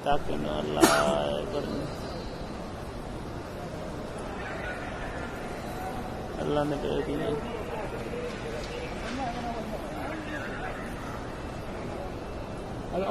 ताकि न अल्लाह अल्लाह ने दे दिए।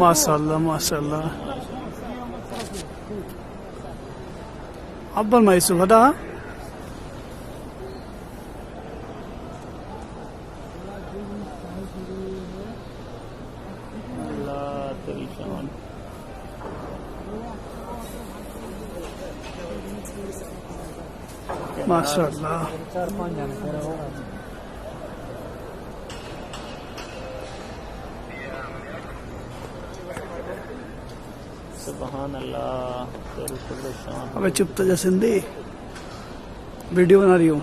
माशाल्लाह माशाल्लाह अब्बल माइसू हदा अल्लाह तेरी शान। माशाल्लाह 4-5 जाने तेरा होगा। सुभान अल्लाह तेरी शान। अबे चुप तो जा सिंधी वीडियो बना रही हूँ।